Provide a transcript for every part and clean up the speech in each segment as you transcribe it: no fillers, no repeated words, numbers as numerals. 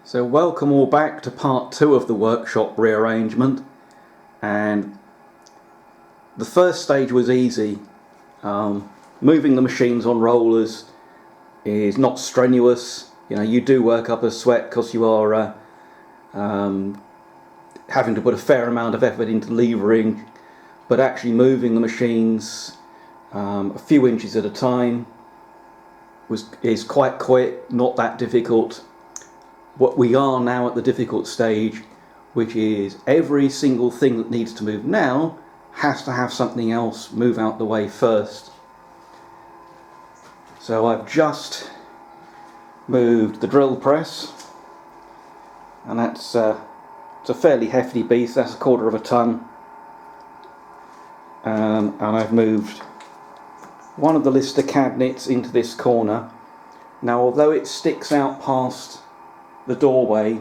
So welcome all back to part 2 of the workshop rearrangement, and the first stage was easy. Moving the machines on rollers is not strenuous. You do work up a sweat because you are having to put a fair amount of effort into levering, but actually moving the machines a few inches at a time is quite quick, not that difficult. What we are now at the difficult stage, which is every single thing that needs to move now has to have something else move out the way first. So I've just moved the drill press, and that's it's a fairly hefty beast. That's 1/4 of a ton, and I've moved one of the lister cabinets into this corner. Now, although it sticks out past the doorway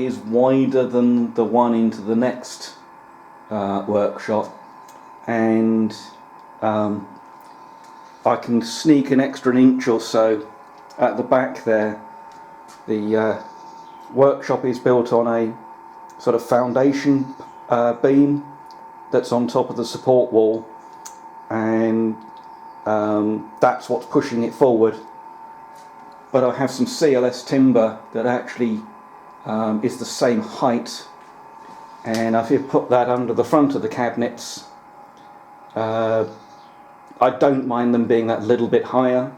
is wider than the one into the next workshop, and I can sneak an extra inch or so at the back there. The workshop is built on a sort of foundation beam that's on top of the support wall, and that's what's pushing it forward. But I have some CLS timber that actually is the same height, and if you put that under the front of the cabinets, I don't mind them being that little bit higher,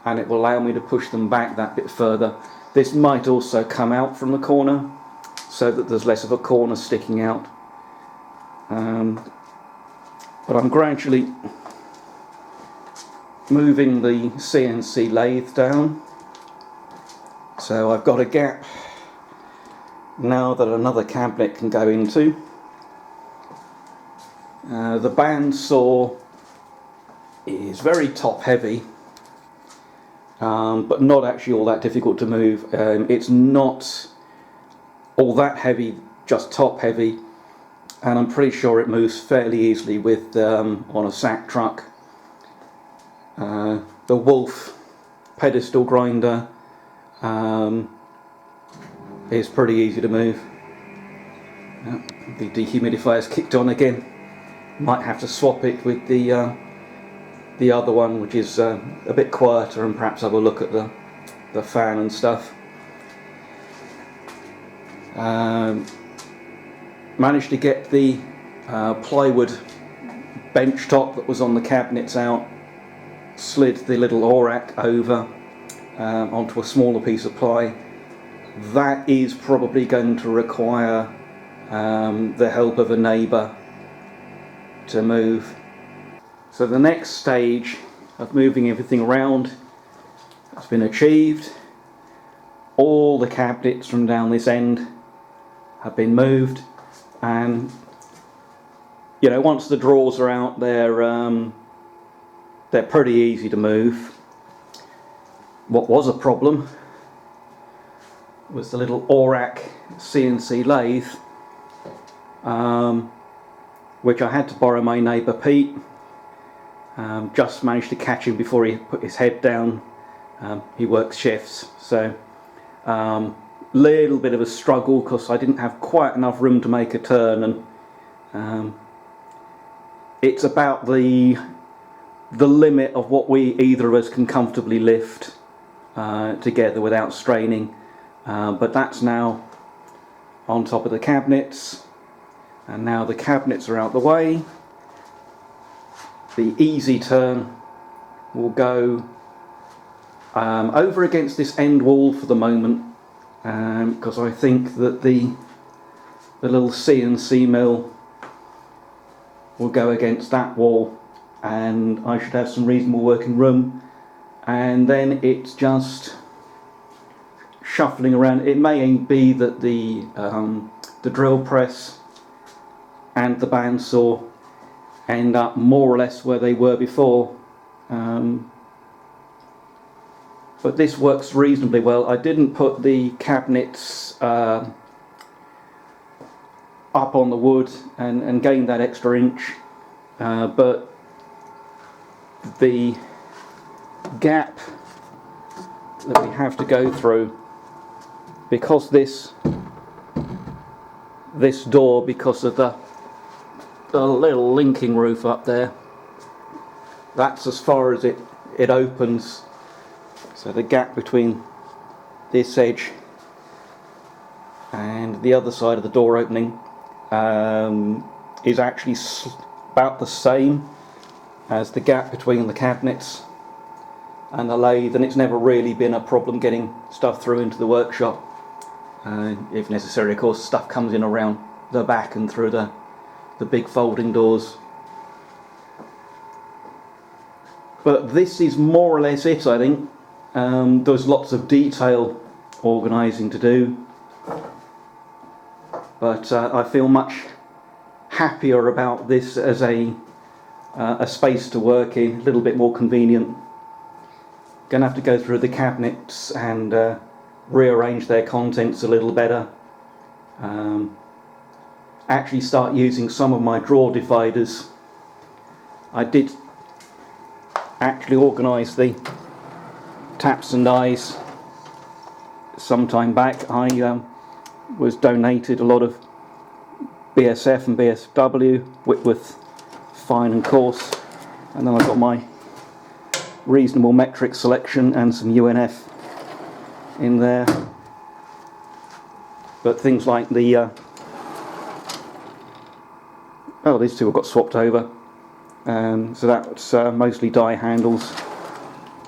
and it will allow me to push them back that bit further. This might also come out from the corner so that there's less of a corner sticking out, but I'm gradually moving the CNC lathe down. So I've got a gap now that another cabinet can go into. The bandsaw is very top heavy, but not actually all that difficult to move. It's not all that heavy, just top heavy, and I'm pretty sure it moves fairly easily with on a sack truck. The Wolf pedestal grinder is pretty easy to move. The dehumidifier's kicked on again. Might have to swap it with the other one, which is a bit quieter, and perhaps have a look at the fan and stuff. Managed to get the plywood bench top that was on the cabinets out, slid the little ORAC over onto a smaller piece of ply. That is probably going to require the help of a neighbour to move. So the next stage of moving everything around has been achieved. All the cabinets from down this end have been moved, and once the drawers are out, they're pretty easy to move. What was a problem was the little ORAC CNC lathe, which I had to borrow my neighbour Pete. Just managed to catch him before he put his head down. He works shifts, so little bit of a struggle because I didn't have quite enough room to make a turn, and it's about the limit of what either of us can comfortably lift together without straining, but that's now on top of the cabinets, and now the cabinets are out the way. The easy turn will go over against this end wall for the moment, because I think that the little CNC mill will go against that wall, and I should have some reasonable working room, and then it's just shuffling around. It may be that the drill press and the bandsaw end up more or less where they were before, but this works reasonably well. I didn't put the cabinets up on the wood and gain that extra inch, but the gap that we have to go through because this door, because of the little linking roof up there, that's as far as it opens. So the gap between this edge and the other side of the door opening is actually about the same as the gap between the cabinets and the lathe, and it's never really been a problem getting stuff through into the workshop. If necessary, of course, stuff comes in around the back and through the big folding doors. But this is more or less it, I think. There's lots of detail organising to do, but I feel much happier about this as a space to work in, a little bit more convenient. Going to have to go through the cabinets and rearrange their contents a little better. Actually start using some of my drawer dividers. I did actually organise the taps and dies some time back. I was donated a lot of BSF and BSW, Whitworth fine and coarse, and then I've got my reasonable metric selection and some UNF in there. But things like the these two have got swapped over, so that's mostly die handles.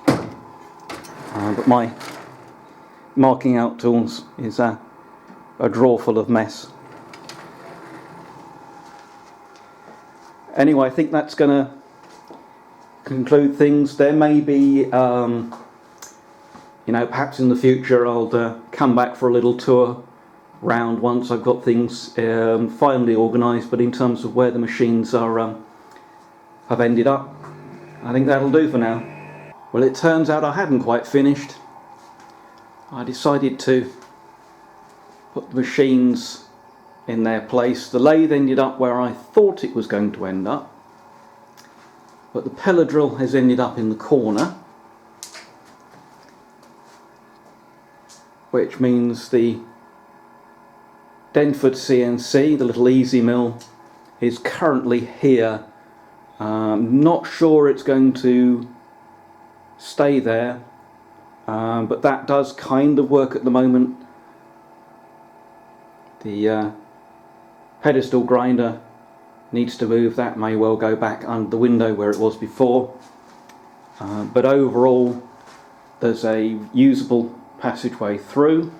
But my marking out tools is a drawer full of mess. Anyway, I think that's going to conclude things. There may be, perhaps in the future I'll come back for a little tour round once I've got things finally organised, but in terms of where the machines are have ended up, I think that'll do for now. Well, it turns out I hadn't quite finished. I decided to put the machines in their place. The lathe ended up where I thought it was going to end up, but the pillar drill has ended up in the corner, which means the Denford CNC, the little easy mill, is currently here. Not sure it's going to stay there, but that does kind of work at the moment. The pedestal grinder needs to move. That may well go back under the window where it was before, but overall there's a usable passageway through.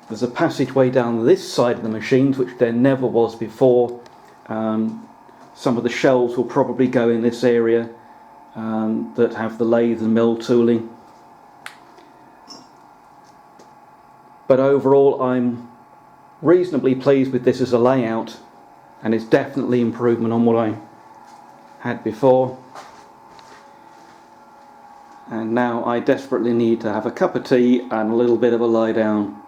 There's a passageway down this side of the machines, which there never was before. Some of the shelves will probably go in this area that have the lathe and mill tooling. But overall I'm reasonably pleased with this as a layout, and it's definitely improvement on what I had before. And now I desperately need to have a cup of tea and a little bit of a lie down.